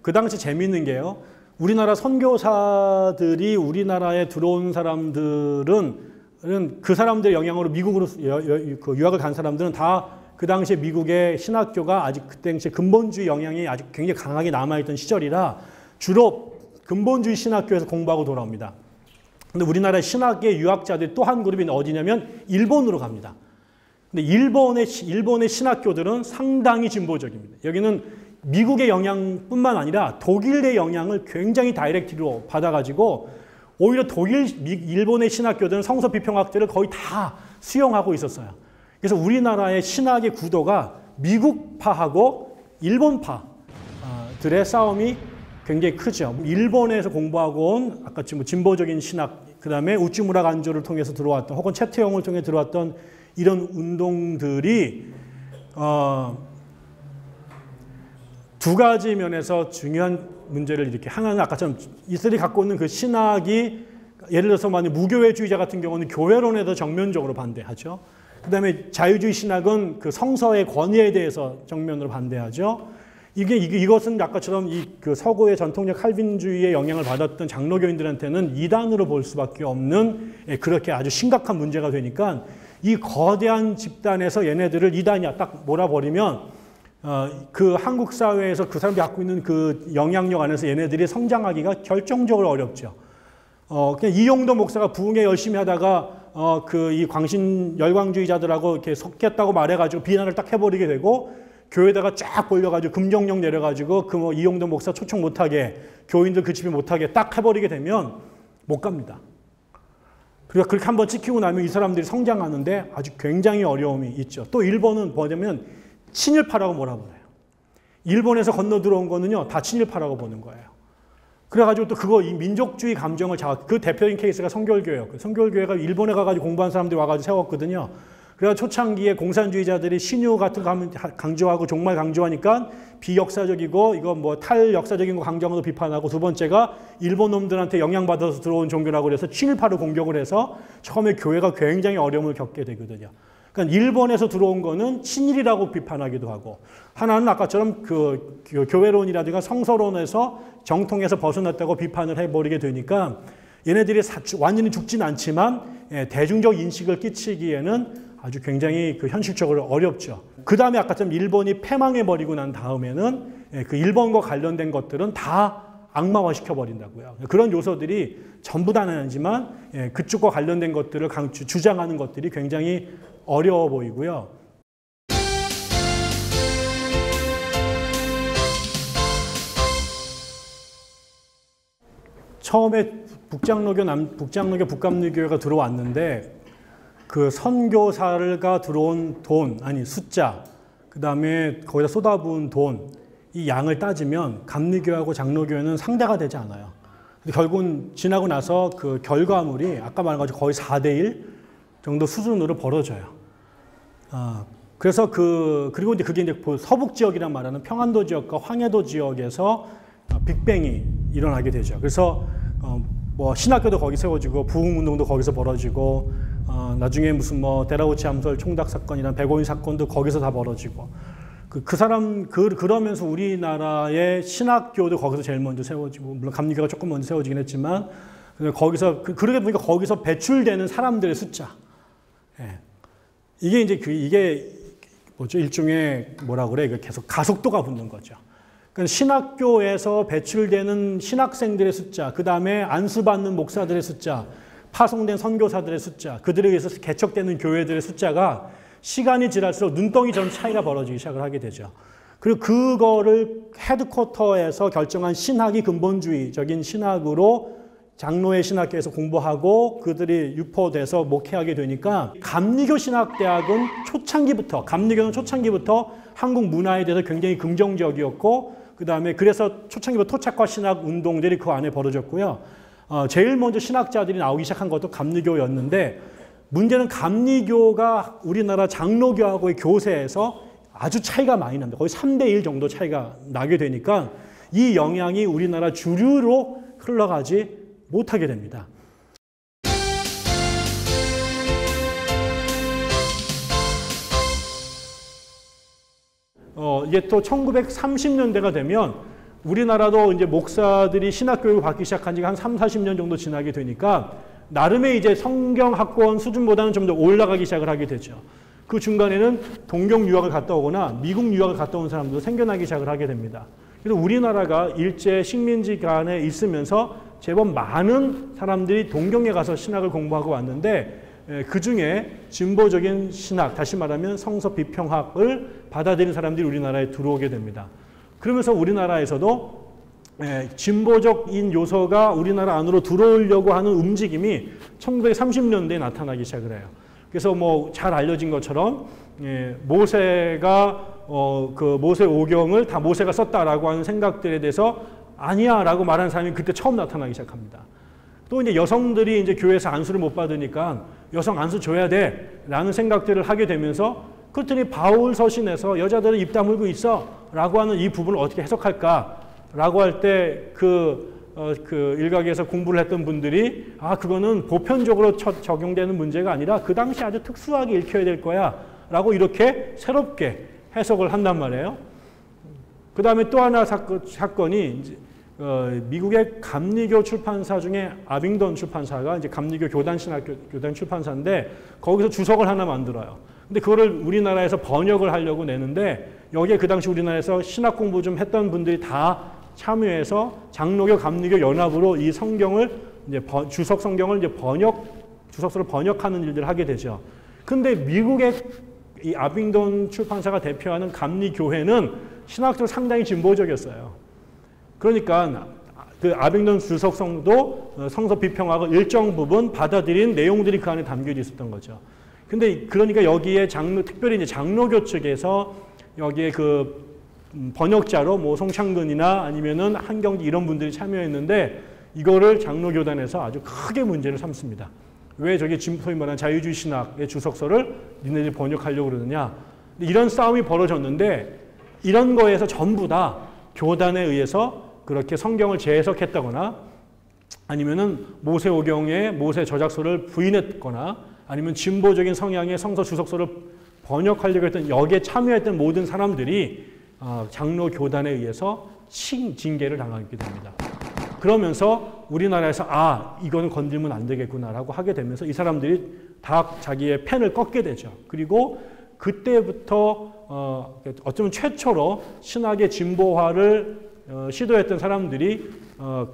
그 당시 재미있는 게요. 우리나라 선교사들이 우리나라에 들어온 사람들은 그 사람들의 영향으로 미국으로 유학을 간 사람들은 다 그 당시에 미국의 신학교가 아직 그 당시에 근본주의 영향이 아직 굉장히 강하게 남아있던 시절이라 주로 근본주의 신학교에서 공부하고 돌아옵니다. 근데 우리나라의 신학계 유학자들이 또 한 그룹이 어디냐면 일본으로 갑니다. 근데 일본의 신학교들은 상당히 진보적입니다. 여기는 미국의 영향뿐만 아니라 독일의 영향을 굉장히 다이렉트로 받아가지고 오히려 일본의 신학교들은 성서 비평학들을 거의 다 수용하고 있었어요. 그래서 우리나라의 신학의 구도가 미국파하고 일본파들의 싸움이 굉장히 크죠. 일본에서 공부하고 온 아까 지금 진보적인 신학, 그 다음에 우찌무라 간조를 통해서 들어왔던 혹은 채태용을 통해 들어왔던 이런 운동들이 두 가지 면에서 중요한 문제를 이렇게 하나는 아까처럼 이들이 갖고 있는 그 신학이 예를 들어서 만약 무교회주의자 같은 경우는 교회론에 더 정면적으로 반대하죠. 그 다음에 자유주의 신학은 그 성서의 권위에 대해서 정면으로 반대하죠. 이것은 아까처럼 그 서구의 전통적 칼빈주의의 영향을 받았던 장로교인들한테는 이단으로 볼 수밖에 없는 그렇게 아주 심각한 문제가 되니까 이 거대한 집단에서 얘네들을 이단이야 딱 몰아버리면 그 한국 사회에서 그 사람들이 갖고 있는 그 영향력 안에서 얘네들이 성장하기가 결정적으로 어렵죠. 그냥 이용도 목사가 부흥회 열심히 하다가 이 광신 열광주의자들하고 이렇게 섞였다고 말해가지고 비난을 딱 해버리게 되고 교회에다가 쫙 몰려가지고 금정령 내려가지고 그 이용도 목사 초청 못하게 교인들 그 집이 못하게 딱 해버리게 되면 못 갑니다. 그러니까 그렇게 한번 찍히고 나면 이 사람들이 성장하는데 아주 굉장히 어려움이 있죠. 또 일본은 뭐냐면 친일파라고 몰아보네요. 일본에서 건너 들어온 거는요 다 친일파라고 보는 거예요. 그래가지고 또 이 민족주의 감정을 그 대표적인 케이스가 성결교회였고 성결교회가 일본에 가가지고 공부한 사람들이 와가지고 세웠거든요. 그래서 초창기에 공산주의자들이 신유 같은 거 강조하고 종말 강조하니까 비역사적이고 이거 뭐 탈역사적인 거 강조하고 비판하고 두 번째가 일본 놈들한테 영향받아서 들어온 종교라고 그래서 친일파를 공격을 해서 처음에 교회가 굉장히 어려움을 겪게 되거든요. 그러니까 일본에서 들어온 거는 친일이라고 비판하기도 하고 하나는 아까처럼 그 교회론이라든가 성서론에서 정통에서 벗어났다고 비판을 해버리게 되니까 얘네들이 완전히 죽진 않지만 대중적 인식을 끼치기에는 아주 굉장히 그 현실적으로 어렵죠. 그 다음에 아까처럼 일본이 패망해버리고 난 다음에는 그 일본과 관련된 것들은 다 악마화시켜버린다고요. 그런 요소들이 전부 다는 아니지만 그쪽과 관련된 것들을 주장하는 것들이 굉장히 어려워 보이고요. 처음에 북장로교 북감리교회가 들어왔는데 그 선교사가 들어온 숫자, 그 다음에 거기다 쏟아부은 돈, 이 양을 따지면 감리교회하고 장로교회는 상대가 되지 않아요. 근데 결국은 지나고 나서 그 결과물이 아까 말한 것처럼 거의 4대1 정도 수준으로 벌어져요. 그래서 그리고 이제 그게 이제 서북 지역이란 말하는 평안도 지역과 황해도 지역에서 빅뱅이 일어나게 되죠. 그래서 뭐 신학교도 거기 세워지고 부흥운동도 거기서 벌어지고 나중에 무슨 뭐 데라우치 암설 총닭 사건이나 백오인 사건도 거기서 다 벌어지고 그러면서 우리나라의 신학교도 거기서 제일 먼저 세워지고 물론 감리교가 조금 먼저 세워지긴 했지만 거기서 그러게 보니까 거기서 배출되는 사람들의 숫자 이게 이제 이게 뭐죠 일종의 뭐라 그래 계속 가속도가 붙는 거죠. 그러니까 신학교에서 배출되는 신학생들의 숫자, 그 다음에 안수받는 목사들의 숫자, 파송된 선교사들의 숫자, 그들에 의해서 개척되는 교회들의 숫자가 시간이 지날수록 눈덩이처럼 차이가 벌어지기 시작을 하게 되죠. 그리고 그거를 헤드쿼터에서 결정한 신학이 근본주의적인 신학으로 장로의 신학교에서 공부하고 그들이 유포돼서 목회하게 되니까 감리교 신학대학은 감리교는 초창기부터 한국 문화에 대해서 굉장히 긍정적이었고 그 다음에 그래서 초창기부터 토착화 신학 운동들이 그 안에 벌어졌고요. 제일 먼저 신학자들이 나오기 시작한 것도 감리교였는데 문제는 감리교가 우리나라 장로교하고의 교세에서 아주 차이가 많이 납니다. 거의 3대1 정도 차이가 나게 되니까 이 영향이 우리나라 주류로 흘러가지 못하게 됩니다. 이게 또 1930년대가 되면 우리나라도 이제 목사들이 신학 교육을 받기 시작한 지가 한 3, 40년 정도 지나게 되니까 나름의 이제 성경 학권 수준보다는 좀 더 올라가기 시작을 하게 되죠. 그 중간에는 동경 유학을 갔다 오거나 미국 유학을 갔다 온 사람도 생겨나기 시작을 하게 됩니다. 그래서 우리나라가 일제 식민지 간에 있으면서 제법 많은 사람들이 동경에 가서 신학을 공부하고 왔는데 그 중에 진보적인 신학, 다시 말하면 성서 비평학을 받아들인 사람들이 우리나라에 들어오게 됩니다. 그러면서 우리나라에서도 진보적인 요소가 우리나라 안으로 들어오려고 하는 움직임이 1930년대에 나타나기 시작을 해요. 그래서 뭐 잘 알려진 것처럼 모세가 그 모세 오경을 다 모세가 썼다라고 하는 생각들에 대해서 아니야라고 말하는 사람이 그때 처음 나타나기 시작합니다. 또 이제 여성들이 이제 교회에서 안수를 못 받으니까 여성 안수 줘야 돼라는 생각들을 하게 되면서 그랬더니 바울 서신에서 여자들은 입 다물고 있어라고 하는 이 부분을 어떻게 해석할까라고 할 때 그 일각에서 공부를 했던 분들이 그거는 보편적으로 적용되는 문제가 아니라 그 당시 아주 특수하게 읽혀야 될 거야 라고 이렇게 새롭게 해석을 한단 말이에요. 그 다음에 또 하나 사건이 미국의 감리교 출판사 중에 아빙던 출판사가 이제 감리교 교단 출판사인데 거기서 주석을 하나 만들어요. 근데 그거를 우리나라에서 번역을 하려고 내는데 여기에 그 당시 우리나라에서 신학 공부 좀 했던 분들이 다 참여해서 장로교 감리교 연합으로 이 성경을 이제 주석 성경을 이제 주석서를 번역하는 일들을 하게 되죠. 근데 미국의 이 아빙던 출판사가 대표하는 감리교회는 신학적으로 상당히 진보적이었어요. 그러니까 그 아빙던 주석성도 성서 비평학을 일정 부분 받아들인 내용들이 그 안에 담겨져 있었던 거죠. 근데 그러니까 여기에 특별히 이제 장로교 측에서 여기에 그 번역자로 뭐 송창근이나 아니면은 한경지 이런 분들이 참여했는데 이거를 장로교단에서 아주 크게 문제를 삼습니다. 왜 저게 소위 말하는 자유주의 신학의 주석서를 니네들이 번역하려고 그러느냐. 이런 싸움이 벌어졌는데 이런 거에서 전부 다 교단에 의해서 그렇게 성경을 재해석했다거나 아니면은 모세오경의 모세 저작서를 부인했거나 아니면 진보적인 성향의 성서 주석서를 번역하려고 했던 여기에 참여했던 모든 사람들이 장로 교단에 의해서 징계를 당하게 됩니다. 그러면서 우리나라에서 이거는 건들면 안 되겠구나라고 하게 되면서 이 사람들이 다 자기의 펜을 꺾게 되죠. 그리고 그때부터 어쩌면 최초로 신학의 진보화를 시도했던 사람들이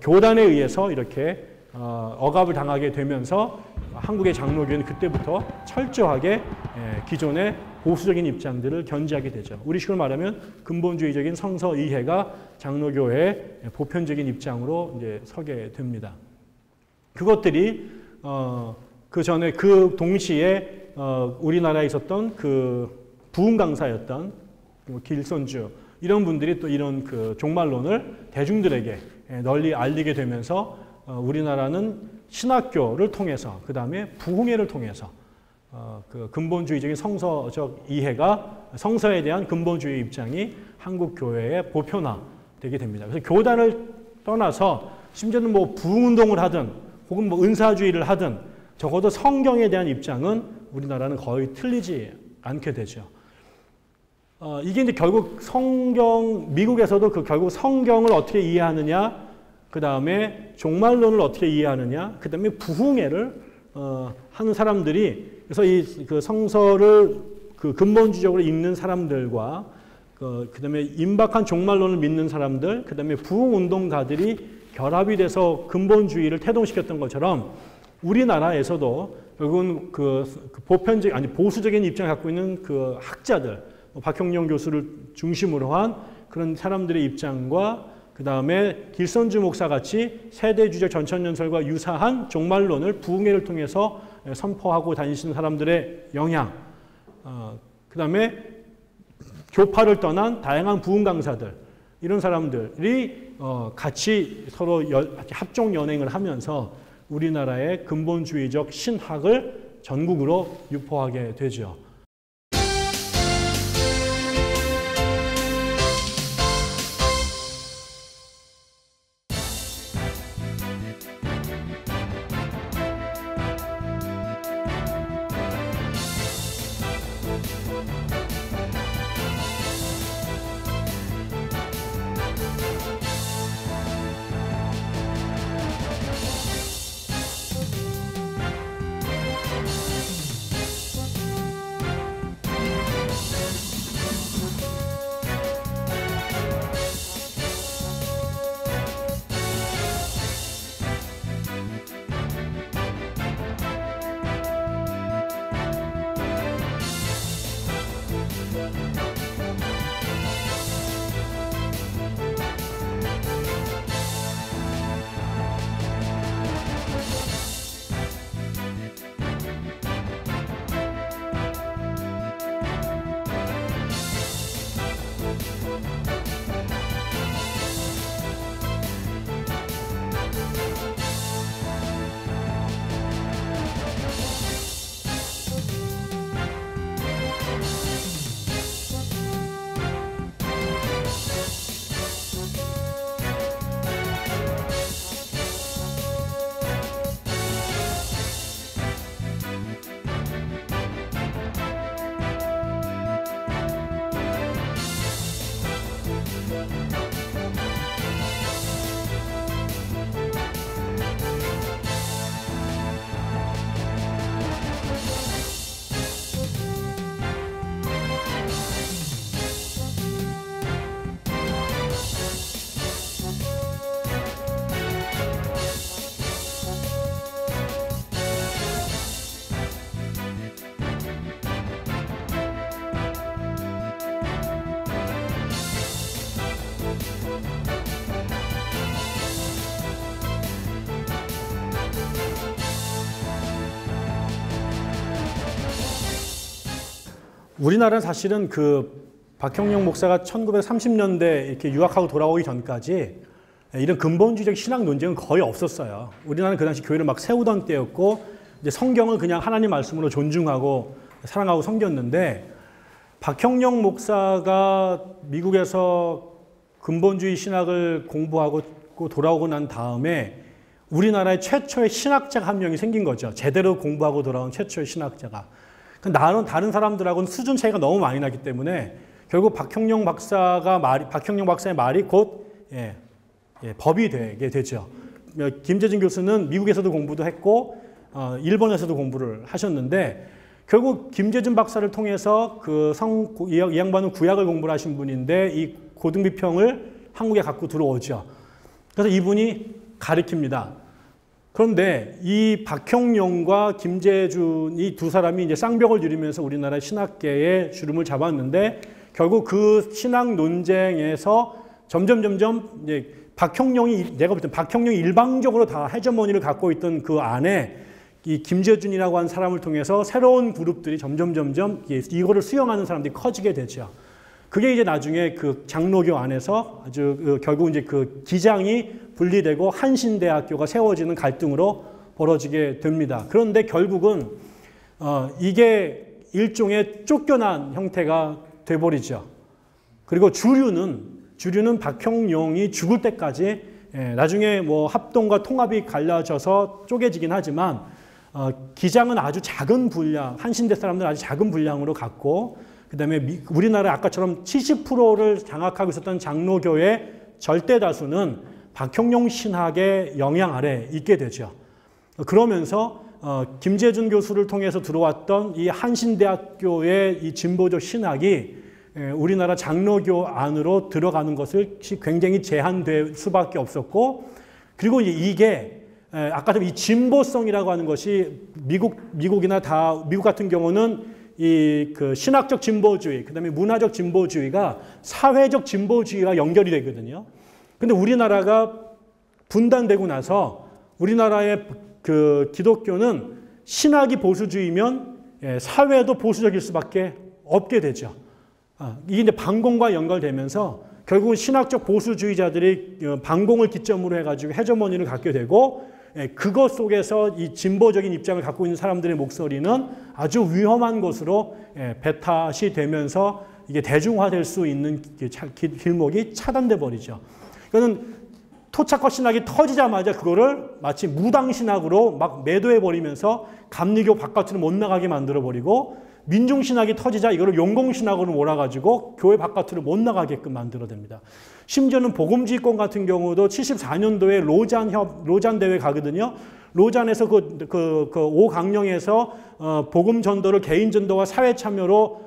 교단에 의해서 이렇게 억압을 당하게 되면서 한국의 장로교는 그때부터 철저하게 기존의 보수적인 입장들을 견지하게 되죠. 우리식으로 말하면 근본주의적인 성서 이해가 장로교회의 보편적인 입장으로 이제 서게 됩니다. 그것들이 그 전에 그 동시에 우리나라에 있었던 그 부흥 강사였던 길선주 이런 분들이 또 이런 그 종말론을 대중들에게 널리 알리게 되면서 우리나라는 신학교를 통해서 그 다음에 부흥회를 통해서 그 근본주의적인 성서적 이해가 성서에 대한 근본주의 입장이 한국 교회에 보편화되게 됩니다. 그래서 교단을 떠나서 심지어는 뭐 부흥운동을 하든 혹은 뭐 은사주의를 하든 적어도 성경에 대한 입장은 우리나라는 거의 틀리지 않게 되죠. 이게 이제 결국 미국에서도 결국 성경을 어떻게 이해하느냐, 그 다음에 종말론을 어떻게 이해하느냐, 그 다음에 부흥회를 하는 사람들이 그래서 그 성서를 그 근본주의적으로 읽는 사람들과 그 다음에 임박한 종말론을 믿는 사람들, 그 다음에 부흥운동가들이 결합이 돼서 근본주의를 태동시켰던 것처럼 우리나라에서도 결국은 보수적인 입장을 갖고 있는 그 학자들, 박형룡 교수를 중심으로 한 그런 사람들의 입장과 그 다음에 길선주 목사 같이 세대주의적 전천연설과 유사한 종말론을 부흥회를 통해서 선포하고 다니시는 사람들의 영향, 그 다음에 교파를 떠난 다양한 부흥 강사들, 이런 사람들이 같이 서로 합종 연행을 하면서 우리나라의 근본주의적 신학을 전국으로 유포하게 되죠. 우리나라는 사실은 그 박형룡 목사가 1930년대 이렇게 유학하고 돌아오기 전까지 이런 근본주의적 신학 논쟁은 거의 없었어요. 우리나라는 그 당시 교회를 막 세우던 때였고, 이제 성경을 그냥 하나님 말씀으로 존중하고 사랑하고 섬겼는데, 박형룡 목사가 미국에서 근본주의 신학을 공부하고 돌아오고 난 다음에 우리나라의 최초의 신학자가 한 명이 생긴 거죠. 제대로 공부하고 돌아온 최초의 신학자가. 다른 사람들하고는 수준 차이가 너무 많이 나기 때문에 결국 박형룡 박사의 말이 곧 법이 되게 되죠. 김재준 교수는 미국에서도 공부도 했고 일본에서도 공부를 하셨는데, 결국 김재준 박사를 통해서 이 양반은 구약을 공부를 하신 분인데 이 고등비평을 한국에 갖고 들어오죠. 그래서 이분이 가르칩니다. 그런데 이 박형룡과 김재준이 두 사람이 이제 쌍벽을 이루면서 우리나라 신학계의 주름을 잡았는데, 결국 그 신학 논쟁에서 점점 이제 내가 볼 때 박형룡이 일방적으로 다 헤저머니를 갖고 있던 그 안에 이 김재준이라고 하는 사람을 통해서 새로운 그룹들이 점점 이거를 수용하는 사람들이 커지게 되죠. 그게 이제 나중에 그 장로교 안에서 아주 결국 이제 그 기장이 분리되고 한신대학교가 세워지는 갈등으로 벌어지게 됩니다. 그런데 결국은 이게 일종의 쫓겨난 형태가 돼버리죠. 그리고 주류는 박형룡이 죽을 때까지 나중에 뭐 합동과 통합이 갈라져서 쪼개지긴 하지만 기장은 아주 작은 분량, 한신대 사람들은 아주 작은 분량으로 갖고, 그 다음에 우리나라 아까처럼 70%를 장악하고 있었던 장로교의 절대 다수는 박형룡 신학의 영향 아래 있게 되죠. 그러면서 김재준 교수를 통해서 들어왔던 이 한신대학교의 이 진보적 신학이 우리나라 장로교 안으로 들어가는 것을 굉장히 제한될 수밖에 없었고, 그리고 이게 아까도 이 진보성이라고 하는 것이 미국 같은 경우는 이 그 신학적 진보주의, 그다음에 문화적 진보주의가 사회적 진보주의와 연결이 되거든요. 근데 우리나라가 분단되고 나서 우리나라의 그 기독교는 신학이 보수주의면 사회도 보수적일 수밖에 없게 되죠. 이게 이제 반공과 연결되면서 결국은 신학적 보수주의자들이 반공을 기점으로 해가지고 헤저머니를 갖게 되고, 그것 속에서 이 진보적인 입장을 갖고 있는 사람들의 목소리는 아주 위험한 것으로 배탓이 되면서 이게 대중화될 수 있는 길목이 차단돼 버리죠. 그러니까 토착화 신학이 터지자마자 그거를 마치 무당신학으로 막 매도해 버리면서 감리교 바깥으로 못 나가게 만들어 버리고, 민중신학이 터지자 이거를 용공신학으로 몰아가지고 교회 바깥으로 못 나가게끔 만들어냅니다. 심지어는 복음주의권 같은 경우도 74년도에 로잔 대회 가거든요. 로잔에서 그 5강령에서 복음 전도를 개인 전도와 사회 참여로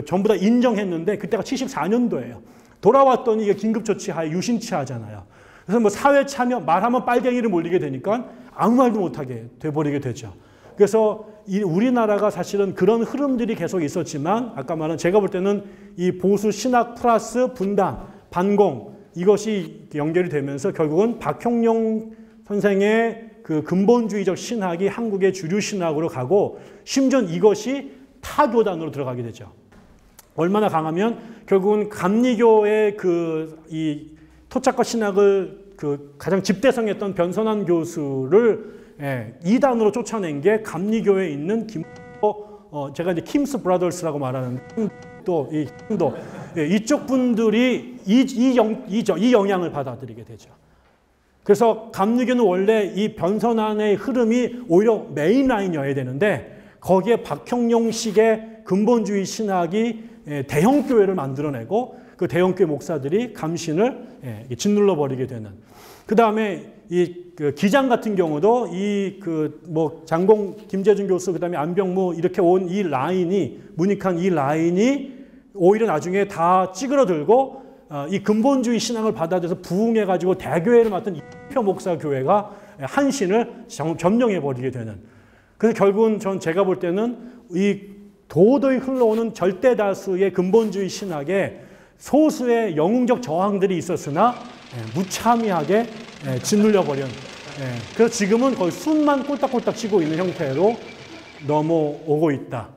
전부 다 인정했는데, 그때가 74년도예요. 돌아왔더니 이게 긴급조치하에 유신치하잖아요. 그래서 뭐 사회 참여 말하면 빨갱이를 몰리게 되니까 아무 말도 못하게 돼버리게 되죠. 그래서 우리나라가 사실은 그런 흐름들이 계속 있었지만, 아까 말한 제가 볼 때는 이 보수 신학 플러스 분단, 반공, 이것이 연결이 되면서 결국은 박형룡 선생의 그 근본주의적 신학이 한국의 주류 신학으로 가고, 심지어 이것이 타교단으로 들어가게 되죠. 얼마나 강하면 결국은 감리교의 이 토착화 신학을 가장 집대성했던 변선한 교수를 이단으로 쫓아낸 게 감리교에 있는 제가 이제 킴스 브라더스라고 말하는 이쪽 분들이 이 영향을 받아들이게 되죠. 그래서 감리교는 원래 이 변선안의 흐름이 오히려 메인 라인이어야 되는데, 거기에 박형룡식의 근본주의 신학이 대형 교회를 만들어내고, 그 대형 교회 목사들이 감신을 짓눌러 버리게 되는. 그 다음에 그 기장 같은 경우도 장공 김재준 교수, 그다음에 안병무 이렇게 온 이 라인이, 문익한 이 라인이 오히려 나중에 다 찌그러들고 이 근본주의 신앙을 받아들여서 부흥해가지고 대교회를 맡은 이표 목사 교회가 한신을 점령해 버리게 되는. 그래서 결국은 제가 볼 때는 이 도저히 흘러오는 절대 다수의 근본주의 신학에 소수의 영웅적 저항들이 있었으나 무참히하게 짓눌려 버린. 그래서 지금은 거의 숨만 꼴딱꼴딱 치고 있는 형태로 넘어오고 있다.